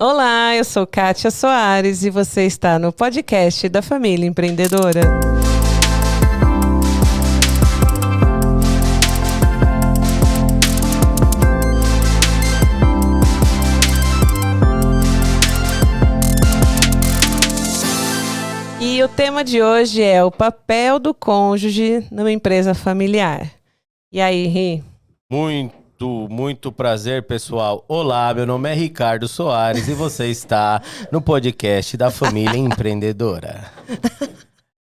Olá, eu sou Kátia Soares e você está no podcast da Família Empreendedora. E o tema de hoje é o papel do cônjuge numa empresa familiar. E aí, Ri? Muito prazer, pessoal. Olá, meu nome é Ricardo Soares e você está no podcast da Família Empreendedora.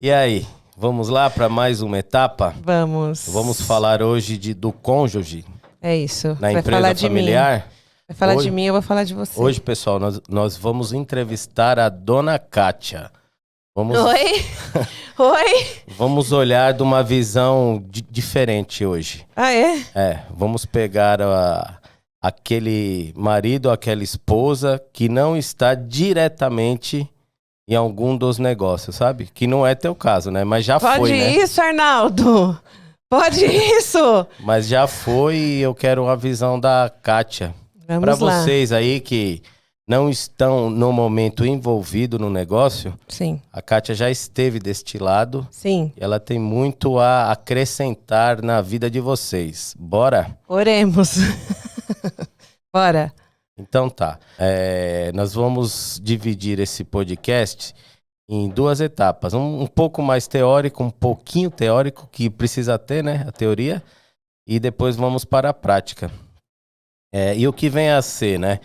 E aí, vamos lá para mais uma etapa? Vamos. Vamos falar hoje do cônjuge. É isso. Na empresa familiar. Vai falar de mim, eu vou falar de você. Hoje, pessoal, nós vamos entrevistar a dona Kátia. Oi? Oi? Vamos olhar de uma visão diferente hoje. Ah, é? Vamos pegar aquele marido, aquela esposa que não está diretamente em algum dos negócios, sabe? Que não é teu caso, né? Mas já foi, né? Pode isso, Arnaldo? Pode isso? Mas já foi e eu quero a visão da Kátia. Vamos Para lá. vocês aí que não estão no momento envolvido no negócio, Sim. a Kátia já esteve deste lado. Sim. E ela tem muito a acrescentar na vida de vocês. Bora? Oremos. Bora. Então tá. Nós vamos dividir esse podcast em duas etapas. Um pouco mais teórico, um pouquinho teórico, que precisa ter, né? A teoria. E depois vamos para a prática. E o que vem a ser, né?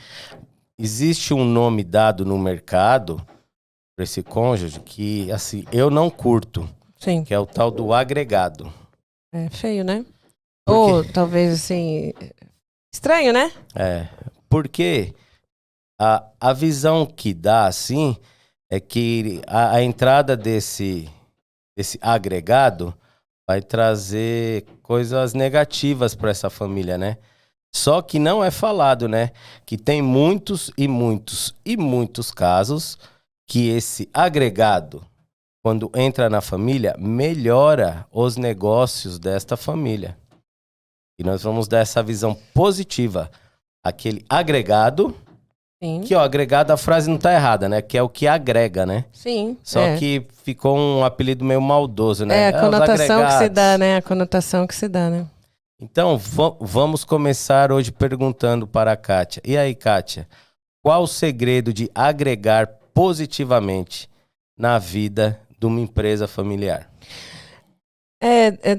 Existe um nome dado no mercado para esse cônjuge que, assim, eu não curto. Sim. Que é o tal do agregado. É feio, né? Ou talvez, assim, estranho, né? Porque a visão que dá, assim, é que a entrada desse agregado vai trazer coisas negativas para essa família, né? Só que não é falado, né? Que tem muitos casos que esse agregado, quando entra na família, melhora os negócios desta família. E nós vamos dar essa visão positiva. Aquele agregado, Sim. que o agregado, a frase não tá errada, né? Que é o que agrega, né? Sim. Só que ficou um apelido meio maldoso, né? A conotação que se dá, né? A conotação que se dá, né? Então, vamos começar hoje perguntando para a Kátia. E aí, Kátia, qual o segredo de agregar positivamente na vida de uma empresa familiar?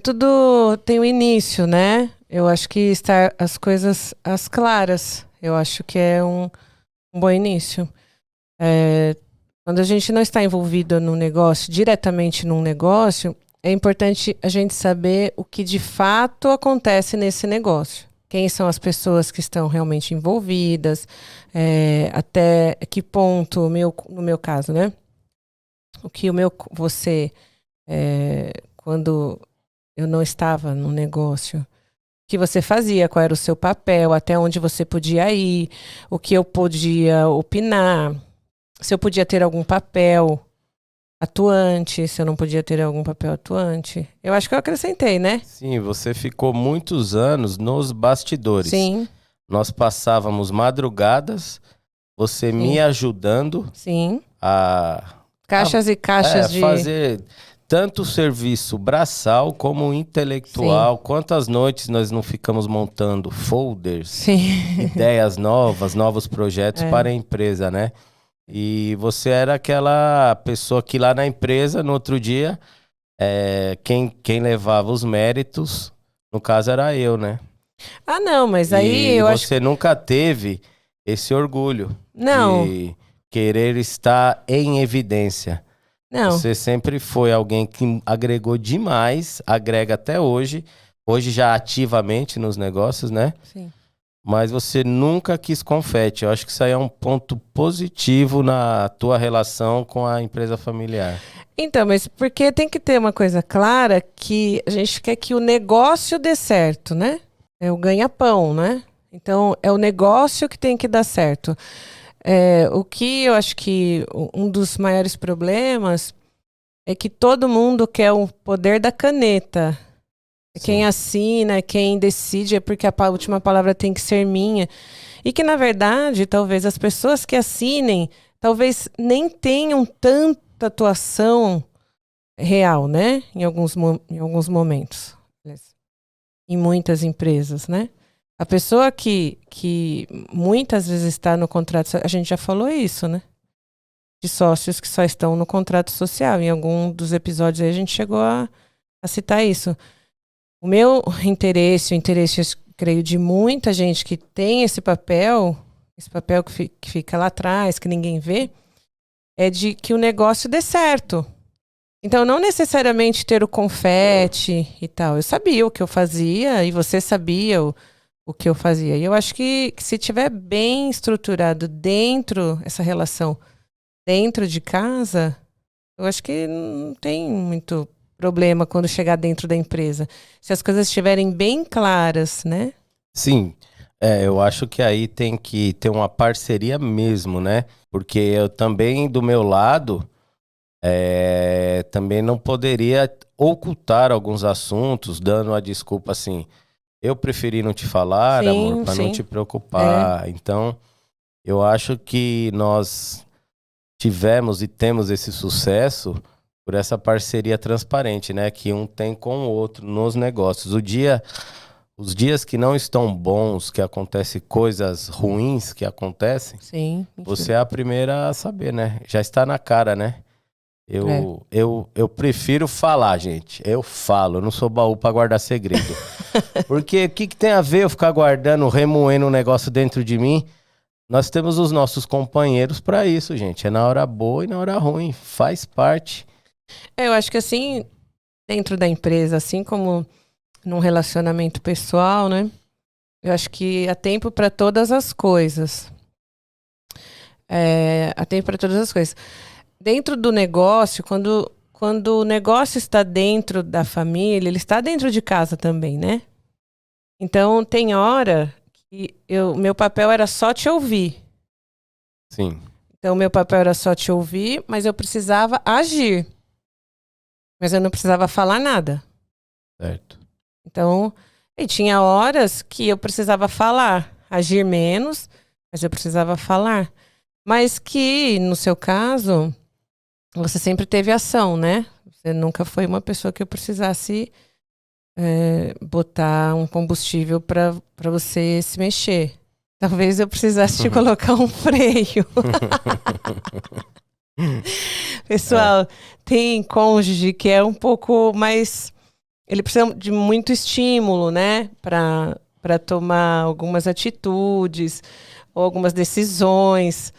Tudo tem um início, né? Eu acho que estar as coisas às claras, eu acho que é um bom início. Quando a gente não está envolvido num negócio, diretamente num negócio, é importante a gente saber o que de fato acontece nesse negócio. Quem são as pessoas que estão realmente envolvidas, até que ponto, no meu caso, né? Quando eu não estava no negócio, o que você fazia, qual era o seu papel, até onde você podia ir, o que eu podia opinar, se eu podia ter algum papel atuante, se eu não podia ter algum papel atuante. Eu acho que eu acrescentei, né? Sim, você ficou muitos anos nos bastidores. Sim. Nós passávamos madrugadas, você me ajudando a... Caixas e caixas de... fazer tanto serviço braçal como intelectual. Sim. Quantas noites nós não ficamos montando folders, Sim. ideias novos projetos para a empresa, né? E você era aquela pessoa que lá na empresa, no outro dia, quem levava os méritos, no caso era eu, né? Ah, não, mas aí eu acho... Você nunca teve esse orgulho de querer estar em evidência. Não. Você sempre foi alguém que agregou demais, agrega até hoje já ativamente nos negócios, né? Sim. Mas você nunca quis confete. Eu acho que isso aí é um ponto positivo na tua relação com a empresa familiar. Então, mas porque tem que ter uma coisa clara que a gente quer que o negócio dê certo, né? É o ganha-pão, né? Então, é o negócio que tem que dar certo. O que eu acho que um dos maiores problemas é que todo mundo quer o poder da caneta. Quem assina, quem decide, é porque a última palavra tem que ser minha. E que, na verdade, talvez as pessoas que assinem, talvez nem tenham tanta atuação real, né? Em alguns momentos. Em muitas empresas, né? A pessoa que muitas vezes está no contrato, a gente já falou isso, né? De sócios que só estão no contrato social. Em algum dos episódios aí a gente chegou a citar isso. O meu interesse, o interesse, eu creio, de muita gente que tem esse papel que fica lá atrás, que ninguém vê, é de que o negócio dê certo. Então, não necessariamente ter o confete e tal. Eu sabia o que eu fazia e você sabia o que eu fazia. E eu acho que se tiver bem estruturado essa relação dentro de casa, eu acho que não tem muito problema quando chegar dentro da empresa. Se as coisas estiverem bem claras, né? Sim, eu acho que aí tem que ter uma parceria mesmo, né? Porque eu também, do meu lado, também não poderia ocultar alguns assuntos, dando a desculpa assim, eu preferi não te falar, amor, para não te preocupar. Então, eu acho que nós tivemos e temos esse sucesso por essa parceria transparente, né? Que um tem com o outro nos negócios. Os dias que não estão bons, que acontecem coisas ruins que acontecem, sim, você é a primeira a saber, né? Já está na cara, né? Eu prefiro falar, gente. Eu falo, eu não sou baú pra guardar segredo. Porque o que tem a ver eu ficar guardando, remoendo um negócio dentro de mim? Nós temos os nossos companheiros pra isso, gente. É na hora boa e na hora ruim. Faz parte. Eu acho que assim, dentro da empresa, assim como num relacionamento pessoal, né? Eu acho que há tempo para todas as coisas. Há tempo para todas as coisas. Dentro do negócio, quando o negócio está dentro da família, ele está dentro de casa também, né? Então, tem hora que meu papel era só te ouvir. Sim. Então, meu papel era só te ouvir, mas eu precisava agir. Mas eu não precisava falar nada. Certo. Então, e tinha horas que eu precisava falar, agir menos, mas eu precisava falar. Mas que, no seu caso, você sempre teve ação, né? Você nunca foi uma pessoa que eu precisasse botar um combustível para você se mexer. Talvez eu precisasse te colocar um freio. Pessoal, tem cônjuge que é um pouco mais... Ele precisa de muito estímulo, né? Para tomar algumas atitudes ou algumas decisões.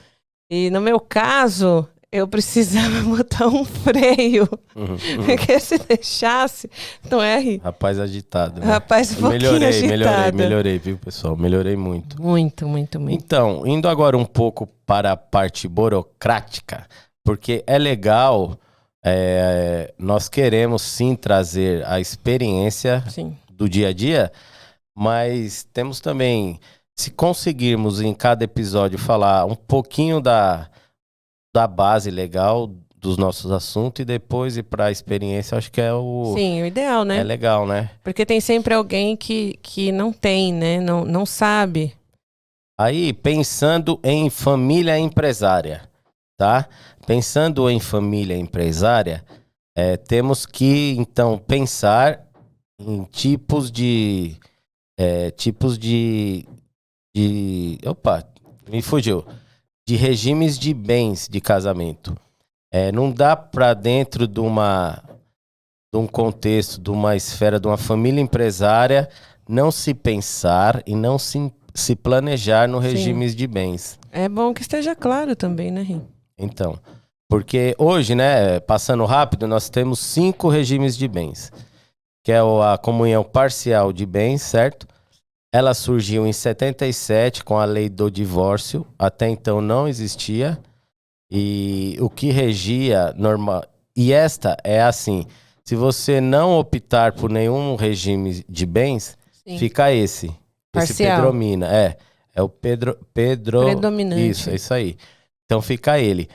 E no meu caso, eu precisava botar um freio. Porque se deixasse... Não é, Ri? Rapaz agitado, né? Rapaz, um pouquinho agitado. Melhorei, viu, pessoal? Melhorei muito. Muito, muito, muito. Então, indo agora um pouco para a parte burocrática, porque é legal, nós queremos sim trazer a experiência do dia a dia, mas temos também, se conseguirmos em cada episódio falar um pouquinho da base legal dos nossos assuntos e depois ir para a experiência, acho que é o... Sim, o ideal, né? É legal, né? Porque tem sempre alguém que não tem, né? Não sabe. Aí, pensando em família empresária, tá? Pensando em família empresária, temos que, então, pensar em tipos de... Opa, me fugiu. De regimes de bens de casamento. Não dá para dentro de um contexto, de uma esfera, de uma família empresária, não se pensar e não se planejar no regimes de bens. É bom que esteja claro também, né, Rim? Então, porque hoje, né, passando rápido, nós temos 5 regimes de bens, que é a comunhão parcial de bens, certo? Ela surgiu em 77 com a lei do divórcio, até então não existia, e o que regia normal, e esta é assim, se você não optar por nenhum regime de bens, fica esse predomina, é o predominante. Isso aí. Então fica ele.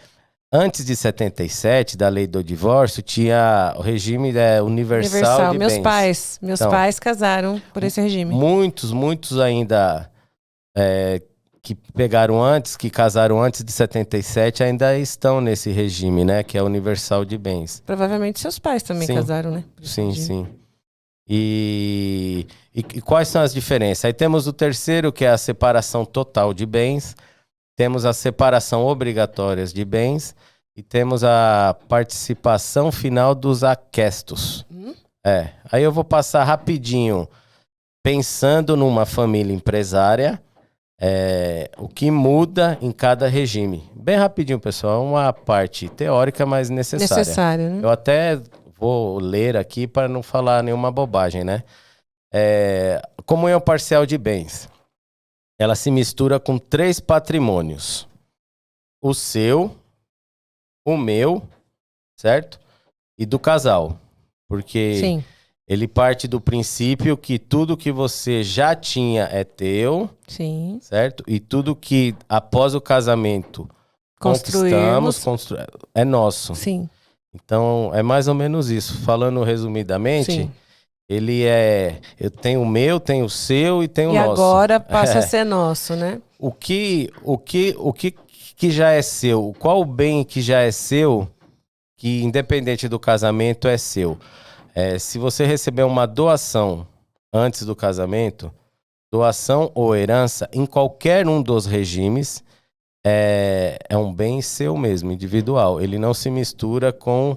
Antes de 77, da lei do divórcio, tinha o regime universal de bens. Meus pais casaram por esse regime. Muitos ainda que pegaram antes, que casaram antes de 77, ainda estão nesse regime, né? Que é universal de bens. Provavelmente seus pais também casaram, né? Sim, sim. E quais são as diferenças? Aí temos o terceiro, que é a separação total de bens. Temos a separação obrigatória de bens. E temos a participação final dos aquestos. Aí eu vou passar rapidinho, pensando numa família empresária, o que muda em cada regime. Bem rapidinho, pessoal, uma parte teórica, mas necessária. Necessária, né? Eu até vou ler aqui para não falar nenhuma bobagem, né? Comunhão parcial de bens. Ela se mistura com 3 patrimônios. O seu, o meu, certo? E do casal. Porque Sim. ele parte do princípio que tudo que você já tinha é teu, Sim. certo? E tudo que após o casamento conquistamos é nosso. Sim. Então é mais ou menos isso. Falando resumidamente, Sim. ele eu tenho o meu, tenho o seu e tenho o nosso. E agora passa a ser nosso, né? O que já é seu? Qual o bem que já é seu, que independente do casamento é seu? Se você receber uma doação antes do casamento, doação ou herança, em qualquer um dos regimes, é um bem seu mesmo, individual. Ele não se mistura com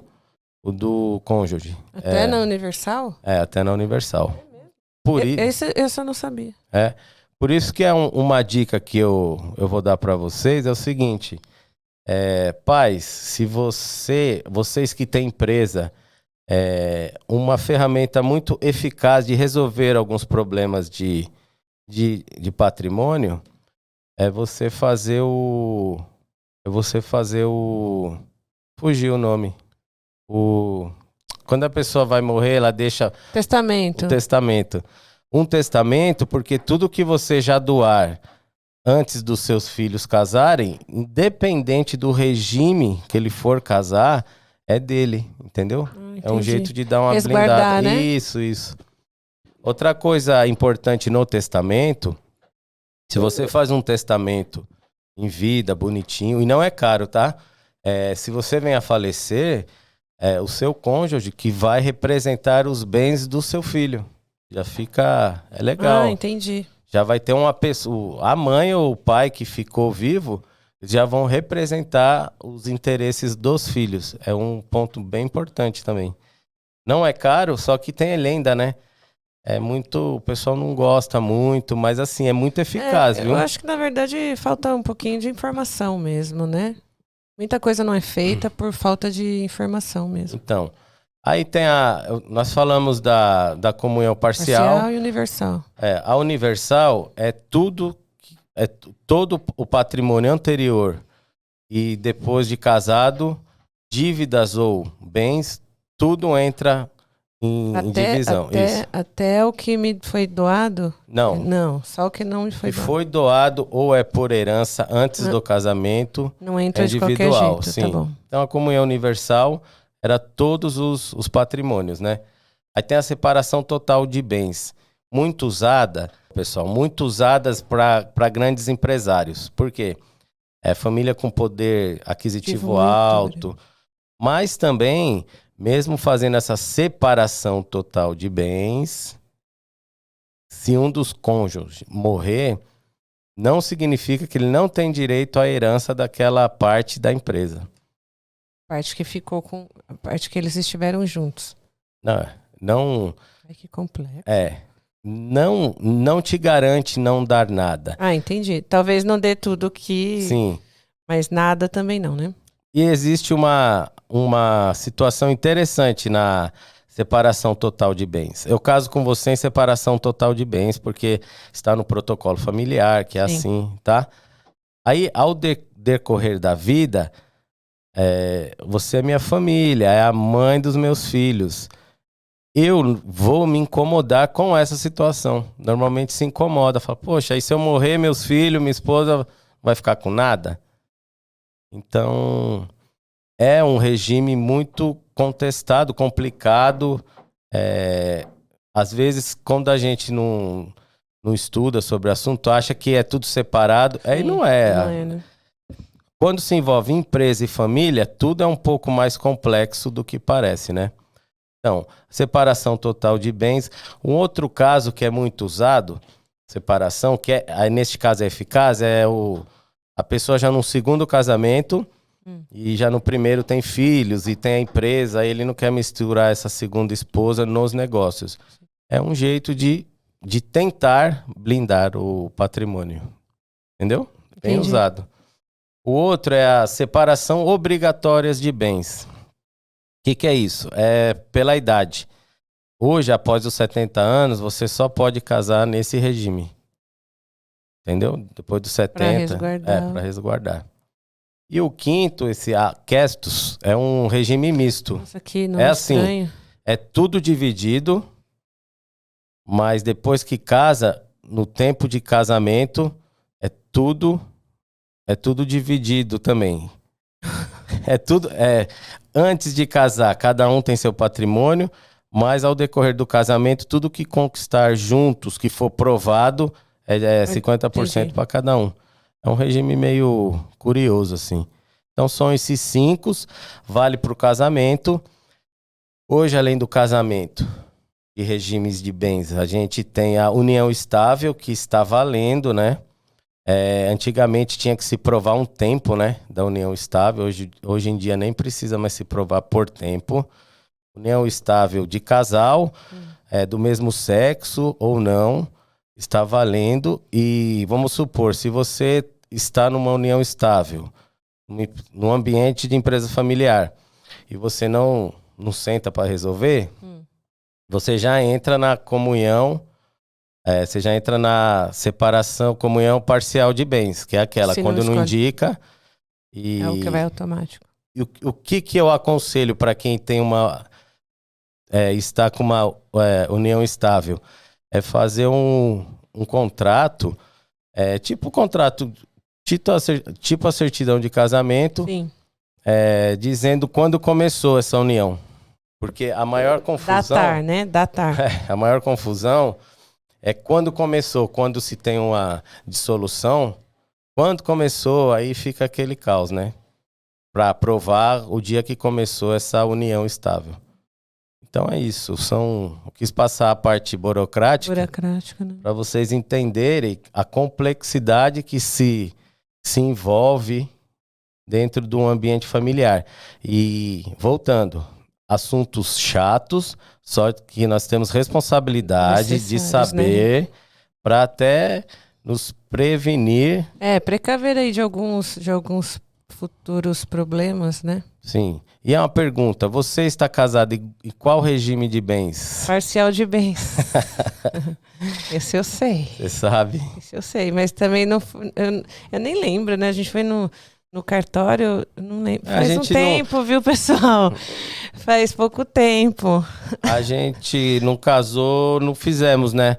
o do cônjuge. Até na Universal? Até na Universal. Esse eu não sabia. Por isso que uma dica que eu vou dar para vocês é o seguinte. Pais, se vocês que têm empresa, uma ferramenta muito eficaz de resolver alguns problemas de patrimônio é você fazer o... Fugiu o nome. Quando a pessoa vai morrer, ela deixa... Testamento. O testamento. Um testamento, porque tudo que você já doar antes dos seus filhos casarem, independente do regime que ele for casar, é dele, entendeu? É um jeito de dar uma blindada. Né? Isso. Outra coisa importante no testamento, se você faz um testamento em vida, bonitinho, e não é caro, tá? Se você vem a falecer, o seu cônjuge que vai representar os bens do seu filho. Já fica... É legal. Entendi. Já vai ter uma pessoa... A mãe ou o pai que ficou vivo já vão representar os interesses dos filhos. É um ponto bem importante também. Não é caro, só que tem lenda, né? O pessoal não gosta muito, mas assim, é muito eficaz, viu? Eu acho que na verdade falta um pouquinho de informação mesmo, né? Muita coisa não é feita por falta de informação mesmo. Então, aí tem nós falamos da comunhão parcial. Parcial e universal. A universal é tudo, todo o patrimônio anterior e depois de casado, dívidas ou bens, tudo entra em divisão. Até o que me foi doado? Não. Não, só o que não me foi doado. Se doado. foi doado ou é por herança antes do casamento, não entra individual, de qualquer jeito, sim. Tá bom. Então a comunhão universal era todos os patrimônios, né? Aí tem a separação total de bens. Muito usada, pessoal, muito usadas para grandes empresários. Por quê? Família com poder aquisitivo alto, mas também... Mesmo fazendo essa separação total de bens, se um dos cônjuges morrer, não significa que ele não tem direito à herança daquela parte da empresa. Parte que ficou com... A parte que eles estiveram juntos. Não... Ai, que complexo. Não te garante não dar nada. Entendi. Talvez não dê tudo que... Sim. Mas nada também não, né? E existe uma situação interessante na separação total de bens. Eu caso com você em separação total de bens, porque está no protocolo familiar, que é Sim. assim, tá? Aí, ao decorrer da vida, você é minha família, é a mãe dos meus filhos. Eu vou me incomodar com essa situação. Normalmente se incomoda, fala, poxa, aí se eu morrer, meus filhos, minha esposa, vai ficar com nada? Então, é um regime muito contestado, complicado. Às vezes, quando a gente não não estuda sobre o assunto, acha que é tudo separado. Aí não é. Não é, né? Quando se envolve empresa e família, tudo é um pouco mais complexo do que parece, né? Então, separação total de bens. Um outro caso que é muito usado, separação, que é, aí neste caso é eficaz, a pessoa já no segundo casamento e já no primeiro tem filhos e tem a empresa, aí ele não quer misturar essa segunda esposa nos negócios. É um jeito de tentar blindar o patrimônio. Entendeu? Bem Entendi. usado. O outro é a separação obrigatória de bens. O que é isso? É pela idade. Hoje, após os 70 anos, você só pode casar nesse regime. Entendeu? Depois dos 70. Pra resguardar. Para resguardar. E o quinto, esse aquestos, é um regime misto. Nossa, que não É assim, estranho. é tudo dividido, mas depois que casa, no tempo de casamento, é tudo dividido também. Antes de casar, cada um tem seu patrimônio, mas ao decorrer do casamento, tudo que conquistar juntos, que for provado, é 50% para cada um. É um regime meio curioso, assim. Então são esses 5, vale para o casamento. Hoje, além do casamento e regimes de bens, a gente tem a união estável, que está valendo, né? Antigamente tinha que se provar um tempo, né, da união estável. Hoje em dia nem precisa mais se provar por tempo. União estável de casal, do mesmo sexo ou não, está valendo. E vamos supor, se você está numa união estável, num ambiente de empresa familiar, e você não senta para resolver, você já entra na comunhão. Você já entra na separação, comunhão parcial de bens, que é aquela, Se quando não escolhe. indica. É o que vai automático. E o que eu aconselho para quem tem está com uma união estável? É fazer um contrato, tipo contrato, tipo a certidão de casamento, Sim. dizendo quando começou essa união. Porque a maior confusão... Datar, né? Datar. A maior confusão é quando começou, quando se tem uma dissolução, quando começou, aí fica aquele caos, né? Para provar o dia que começou essa união estável. Então é isso, eu quis passar a parte burocrática Né? para vocês entenderem a complexidade que se envolve dentro de um ambiente familiar. E voltando, assuntos chatos, só que nós temos responsabilidade de saber, né? Para até nos prevenir. Precaver aí de alguns futuros problemas, né? Sim. E é uma pergunta, você está casado em qual regime de bens? Parcial de bens. Esse eu sei. Você sabe? Esse eu sei, mas também não... Eu nem lembro, né? A gente foi no cartório, não lembro. Faz um tempo, viu, pessoal? Faz pouco tempo. A gente não casou, não fizemos, né?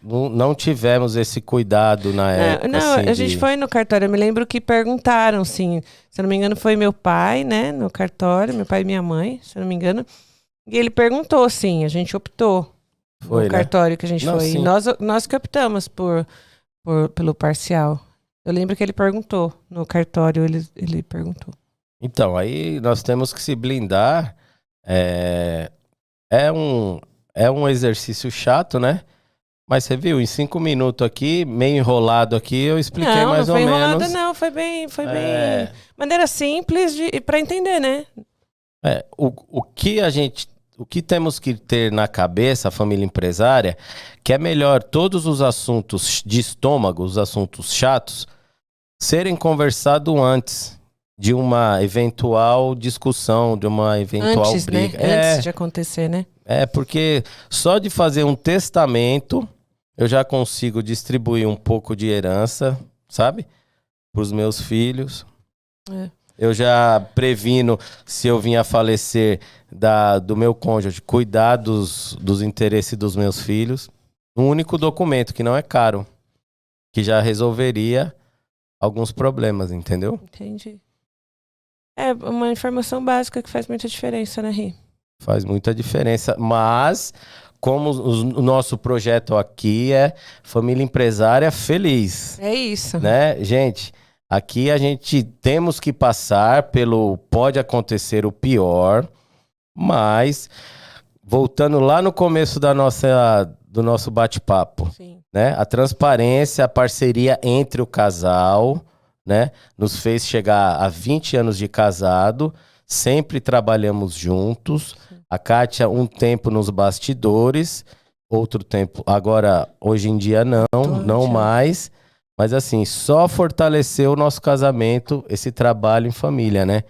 Não tivemos esse cuidado na época. Não, assim, a gente foi no cartório. Eu me lembro que perguntaram, sim. Se eu não me engano, foi meu pai, né? No cartório, meu pai e minha mãe, se eu não me engano. E ele perguntou, sim. A gente optou no cartório que a gente foi. Sim. E nós que optamos pelo parcial. Eu lembro que ele perguntou no cartório, ele perguntou. Então, aí nós temos que se blindar. É um exercício chato, né? Mas você viu, em 5 minutos aqui, meio enrolado aqui, eu expliquei mais ou menos. Não foi enrolado, não. Foi bem maneira simples para entender, né? O que temos que ter na cabeça, a família empresária, que é melhor todos os assuntos de estômago, os assuntos chatos, serem conversados antes de uma eventual discussão, de uma eventual briga. Né? Antes de acontecer, né? Porque só de fazer um testamento, eu já consigo distribuir um pouco de herança, sabe? Para os meus filhos. Eu já previno, se eu vim a falecer do meu cônjuge, cuidar dos interesses dos meus filhos. Um único documento, que não é caro, que já resolveria alguns problemas, entendeu? Entendi. É uma informação básica que faz muita diferença, né, Ri? Faz muita diferença, mas como o nosso projeto aqui é Família Empresária Feliz. É isso. Né, gente? Aqui a gente temos que passar pelo pode acontecer o pior, mas voltando lá no começo do nosso bate-papo, né? A transparência, a parceria entre o casal, né? Nos fez chegar a 20 anos de casado, sempre trabalhamos juntos. A Kátia, um tempo nos bastidores, outro tempo, agora, hoje em dia não mais. Mas assim, só fortaleceu o nosso casamento, esse trabalho em família, né?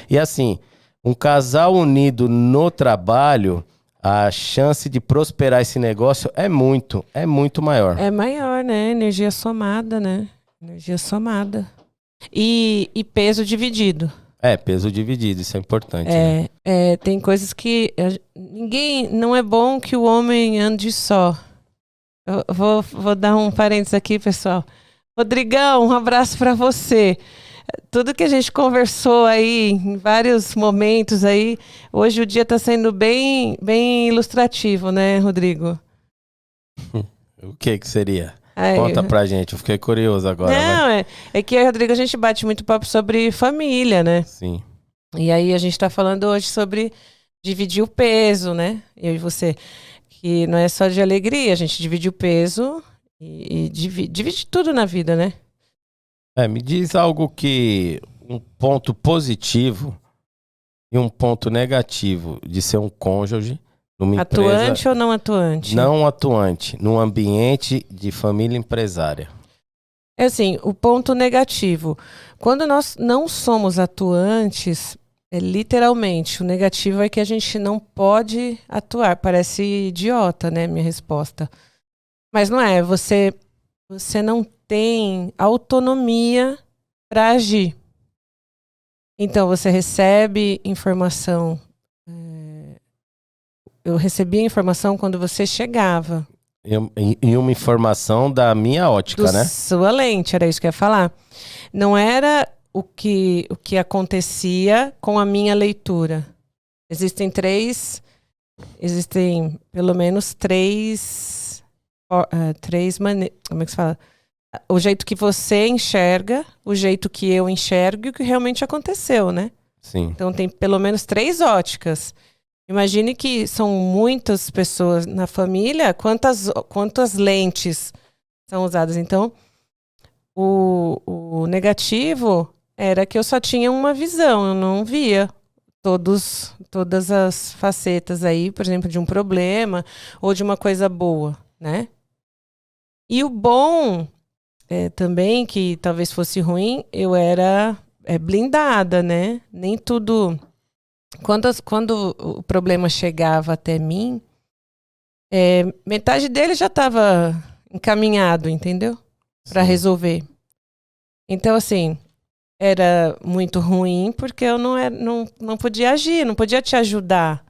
E assim, um casal unido no trabalho, a chance de prosperar esse negócio é muito maior. É maior, né? Energia somada, né? Energia somada. E peso dividido. Peso dividido, isso é importante. Né? Tem coisas que não é bom que o homem ande só. Eu vou dar um parênteses aqui, pessoal. Rodrigão, um abraço para você. Tudo que a gente conversou aí em vários momentos aí, hoje o dia está sendo bem ilustrativo, né, Rodrigo? O que seria? Conta pra gente, eu fiquei curioso agora. Não, é que, Rodrigo, a gente bate muito papo sobre família, né? Sim. E aí a gente tá falando hoje sobre dividir o peso, né? Eu e você. Que não é só de alegria, a gente divide o peso e divide tudo na vida, né? Me diz algo um ponto positivo e um ponto negativo de ser um cônjuge numa atuante empresa, ou não atuante? Não atuante, num ambiente de família empresária. É assim, o ponto negativo. Quando nós não somos atuantes, literalmente, o negativo é que a gente não pode atuar. Parece idiota, né, minha resposta. Mas não é, você não tem autonomia para agir. Então, você recebe informação. Eu recebia informação quando você chegava. E uma informação da minha ótica, né? Sua lente, era isso que eu ia falar. Não era o que acontecia com a minha leitura. Existem pelo menos três maneiras. Como é que se fala? O jeito que você enxerga, o jeito que eu enxergo e o que realmente aconteceu, né? Sim. Então tem pelo menos 3 óticas. Imagine que são muitas pessoas na família, quantas lentes são usadas. Então, o negativo era que eu só tinha uma visão, eu não via todas as facetas aí, por exemplo, de um problema ou de uma coisa boa, né? E o bom também, que talvez fosse ruim, eu era blindada, né? Nem tudo... Quando o problema chegava até mim, metade dele já estava encaminhado, entendeu? Para resolver. Então, assim, era muito ruim porque eu não podia agir, não podia te ajudar,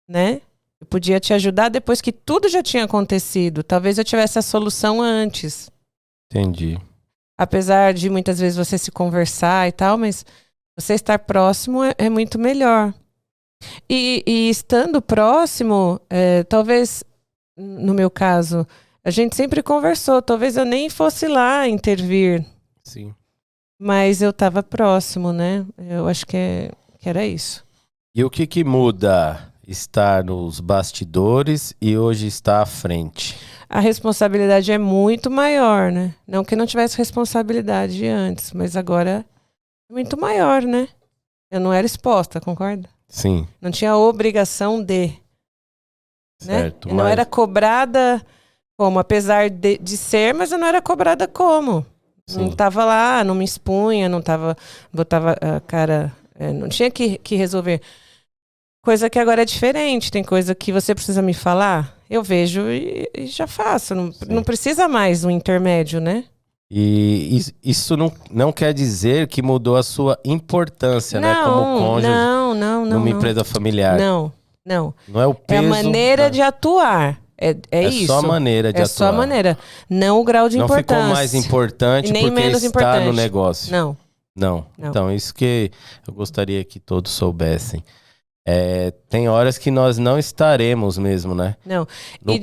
né? Eu podia te ajudar depois que tudo já tinha acontecido. Talvez eu tivesse a solução antes. Entendi. Apesar de muitas vezes você se conversar e tal, mas você estar próximo é muito melhor. E estando próximo, talvez, no meu caso, a gente sempre conversou. Talvez eu nem fosse lá intervir. Sim. Mas eu estava próximo, né? Eu acho que era isso. E o que muda estar nos bastidores e hoje estar à frente? A responsabilidade é muito maior, né? Não que não tivesse responsabilidade antes, mas agora é muito maior, né? Eu não era exposta, concorda? Sim. Não tinha obrigação de. Certo. Né? Eu não era cobrada como, apesar de ser, mas eu não era cobrada como. Sim. Não estava lá, não me expunha, botava a cara, não tinha que resolver. Coisa que agora é diferente, tem coisa que você precisa me falar, eu vejo e já faço. Não precisa mais um intermédio, né? E isso não quer dizer que mudou a sua importância, né? Como cônjuge numa empresa familiar. Não. Não é o peso. É a maneira de atuar. É isso. É só a maneira de atuar. É só a maneira. Não o grau de importância. Não ficou mais importante e nem porque menos está importante. no negócio. Não. Então, isso que eu gostaria que todos soubessem. tem horas que nós não estaremos mesmo, né? Não. No E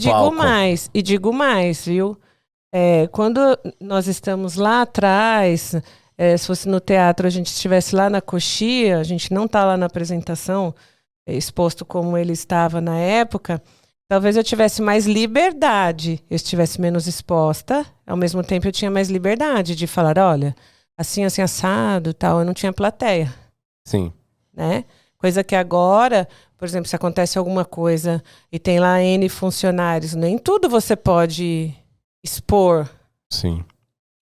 digo mais, viu? Quando nós estamos lá atrás, se fosse no teatro, a gente estivesse lá na coxia, a gente não está lá na apresentação, exposto como ele estava na época, talvez eu tivesse mais liberdade, eu estivesse menos exposta, ao mesmo tempo eu tinha mais liberdade de falar, olha, assim, assim, assado, tal, eu não tinha plateia. Sim. Né? Coisa que agora, por exemplo, se acontece alguma coisa e tem lá N funcionários, nem tudo você pode expor. Sim.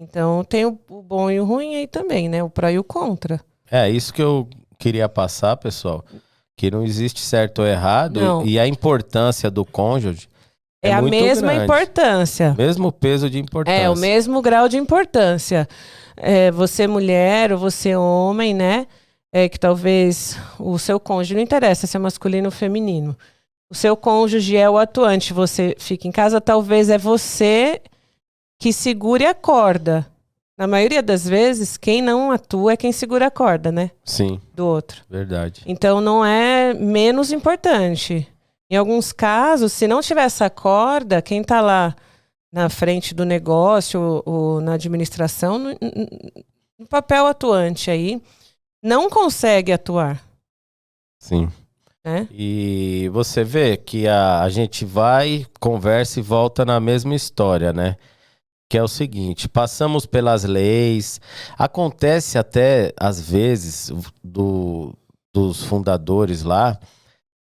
Então tem o bom e o ruim aí também, né? O pró e o contra. É isso que eu queria passar, pessoal. Que não existe certo ou errado Não. e a importância do cônjuge É a muito mesma grande. importância. Mesmo peso de importância. É o mesmo grau de importância. Você mulher ou você homem, né? Que talvez o seu cônjuge, não interessa se é masculino ou feminino. O seu cônjuge é o atuante, você fica em casa, talvez é você que segure a corda. Na maioria das vezes, quem não atua é quem segura a corda, né? Sim. Do outro. Verdade. Então não é menos importante. Em alguns casos, se não tiver essa corda, quem está lá na frente do negócio ou na administração, no papel atuante aí, não consegue atuar. Sim. Né? E você vê que a gente vai, conversa e volta na mesma história, né? Que é o seguinte, passamos pelas leis, acontece até, às vezes, dos fundadores lá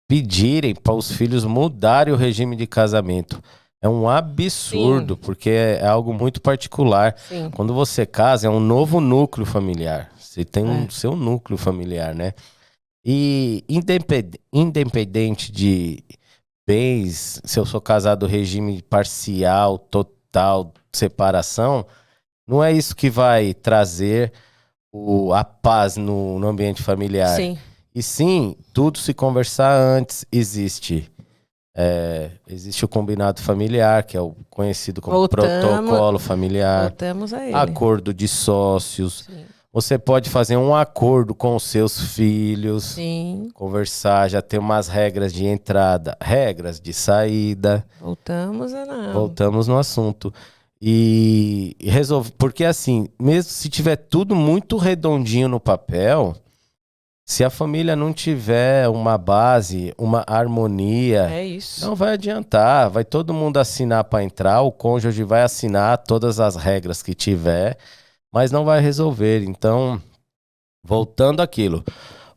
pedirem para os filhos mudarem o regime de casamento. É um absurdo, porque é algo muito particular. Sim. Quando você casa, é um novo núcleo familiar. Você tem um seu núcleo familiar, né? E independente de bens, se eu sou casado regime parcial, total, separação, não é isso que vai trazer a paz no ambiente familiar. Sim. E sim, tudo se conversar antes. Existe o combinado familiar, que é o conhecido como protocolo familiar. Voltamos a ele. Acordo de sócios. Sim. Você pode fazer um acordo com os seus filhos. Sim. Conversar, já ter umas regras de entrada, regras de saída. Voltamos no assunto. E resolve, porque assim, mesmo se tiver tudo muito redondinho no papel, se a família não tiver uma base, uma harmonia, não vai adiantar. Vai todo mundo assinar para entrar, o cônjuge vai assinar todas as regras que tiver, mas não vai resolver. Então, voltando àquilo,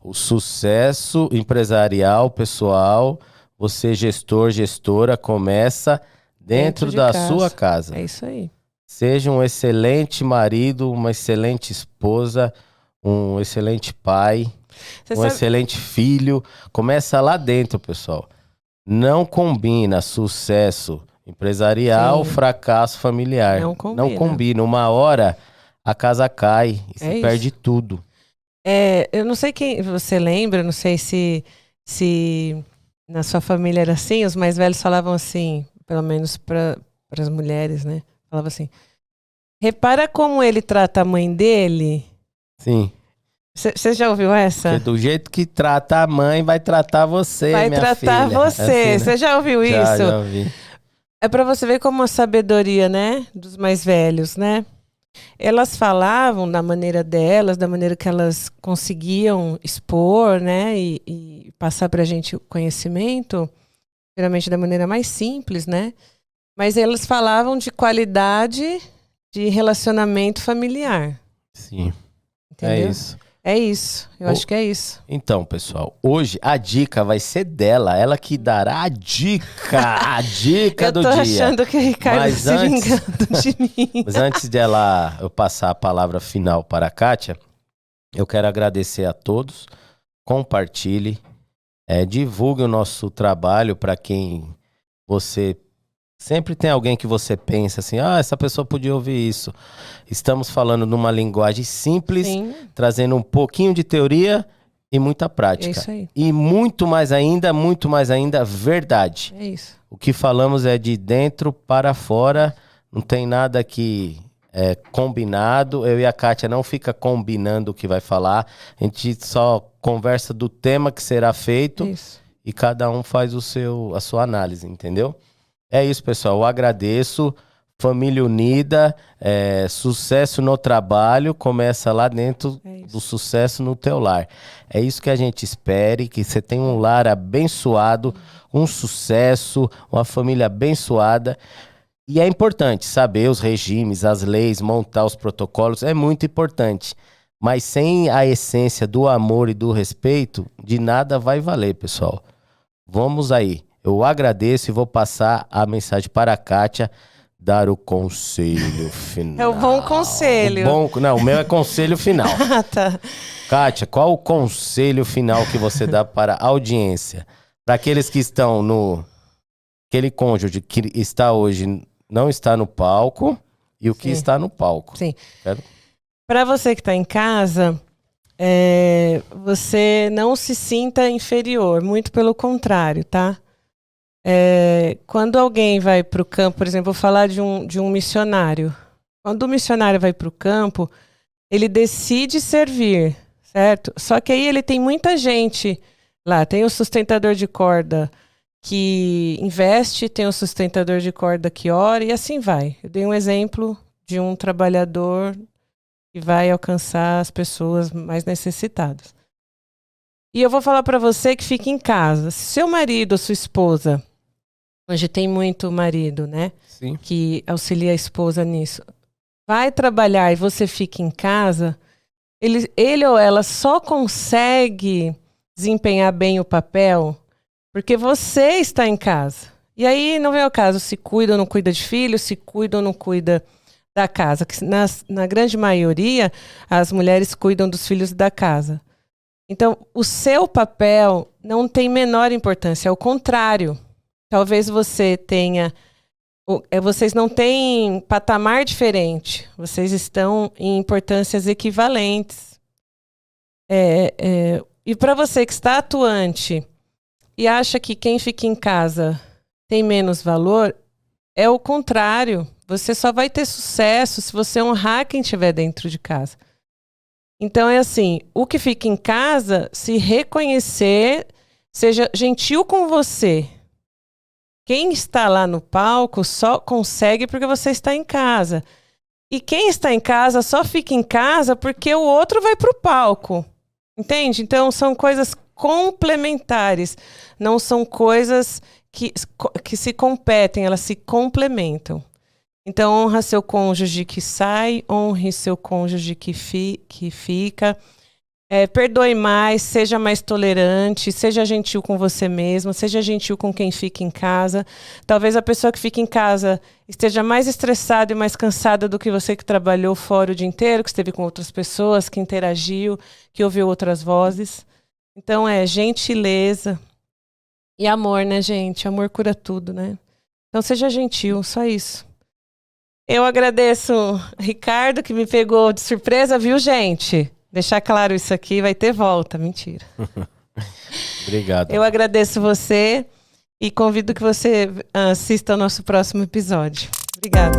o sucesso empresarial, pessoal, você gestor, gestora, começa dentro da sua casa. É isso aí. Seja um excelente marido, uma excelente esposa, um excelente pai, excelente filho. Começa lá dentro, pessoal. Não combina sucesso empresarial, fracasso familiar. Não combina. Uma hora a casa cai e se perde tudo. Eu não sei quem você lembra, não sei se na sua família era assim, os mais velhos falavam assim, pelo menos para as mulheres, né? Falavam assim, repara como ele trata a mãe dele. Sim. Você já ouviu essa? Porque do jeito que trata a mãe, vai tratar você, minha filha. Vai tratar você. Assim, Você já ouviu isso? Já ouvi. É para você ver como a sabedoria, né, dos mais velhos, né? Elas falavam da maneira delas, da maneira que elas conseguiam expor, né, e passar pra gente o conhecimento, geralmente da maneira mais simples, né? Mas elas falavam de qualidade de relacionamento familiar. Sim. Entendeu? É isso. É isso, eu acho que é isso. Então, pessoal, hoje a dica vai ser dela, ela que dará a dica do dia. Eu tô achando que o Ricardo se vingando de mim. Mas antes eu passar a palavra final para a Kátia, eu quero agradecer a todos, compartilhe, divulgue o nosso trabalho para quem você... Sempre tem alguém que você pensa assim, essa pessoa podia ouvir isso. Estamos falando numa linguagem simples, trazendo um pouquinho de teoria e muita prática. É isso aí. E muito mais ainda, verdade. É isso. O que falamos é de dentro para fora, não tem nada que é combinado. Eu e a Kátia não fica combinando o que vai falar, a gente só conversa do tema que será feito. Isso. E cada um faz a sua análise, entendeu? É isso, pessoal. Eu agradeço. Família unida, sucesso no trabalho, começa lá dentro do sucesso no teu lar. É isso que a gente espera, que você tenha um lar abençoado, um sucesso, uma família abençoada. E é importante saber os regimes, as leis, montar os protocolos, é muito importante. Mas sem a essência do amor e do respeito, de nada vai valer, pessoal. Vamos aí. Eu agradeço e vou passar a mensagem para a Kátia dar o conselho final. É o bom conselho. Não, o meu é conselho final. Ah, tá. Kátia, qual o conselho final que você dá para a audiência? Para aqueles que estão aquele cônjuge que está hoje, não está no palco e o que está no palco. Sim. Para você que está em casa, você não se sinta inferior, muito pelo contrário, tá? Quando alguém vai para o campo, por exemplo, vou falar de um missionário. Quando o missionário vai para o campo, ele decide servir, certo? Só que aí ele tem muita gente lá. Tem o sustentador de corda que investe, tem o sustentador de corda que ora e assim vai. Eu dei um exemplo de um trabalhador que vai alcançar as pessoas mais necessitadas. E eu vou falar para você que fica em casa. Se seu marido ou sua esposa, hoje tem muito marido, né? Sim. Que auxilia a esposa nisso, vai trabalhar e você fica em casa, ele ou ela só consegue desempenhar bem o papel porque você está em casa. E aí não vem ao caso se cuida ou não cuida de filho, se cuida ou não cuida da casa. Que na grande maioria, as mulheres cuidam dos filhos da casa. Então, o seu papel não tem menor importância, é o contrário. Talvez você tenha... Vocês não têm patamar diferente, vocês estão em importâncias equivalentes. E para você que está atuante e acha que quem fica em casa tem menos valor, é o contrário. Você só vai ter sucesso se você honrar quem estiver dentro de casa. Então é assim, o que fica em casa, se reconhecer, seja gentil com você. Quem está lá no palco só consegue porque você está em casa. E quem está em casa só fica em casa porque o outro vai para o palco. Entende? Então são coisas complementares. Não são coisas que se competem, elas se complementam. Então honra seu cônjuge que sai, honre seu cônjuge que fica. Perdoe mais, seja mais tolerante, seja gentil com você mesmo, seja gentil com quem fica em casa. Talvez a pessoa que fica em casa esteja mais estressada e mais cansada do que você que trabalhou fora o dia inteiro, que esteve com outras pessoas, que interagiu, que ouviu outras vozes. Então gentileza e amor, né, gente? Amor cura tudo, né? Então seja gentil, só isso. Eu agradeço Ricardo, que me pegou de surpresa, viu, gente? Deixar claro isso aqui, vai ter volta. Mentira. Obrigado. Eu agradeço você e convido que você assista ao nosso próximo episódio. Obrigada.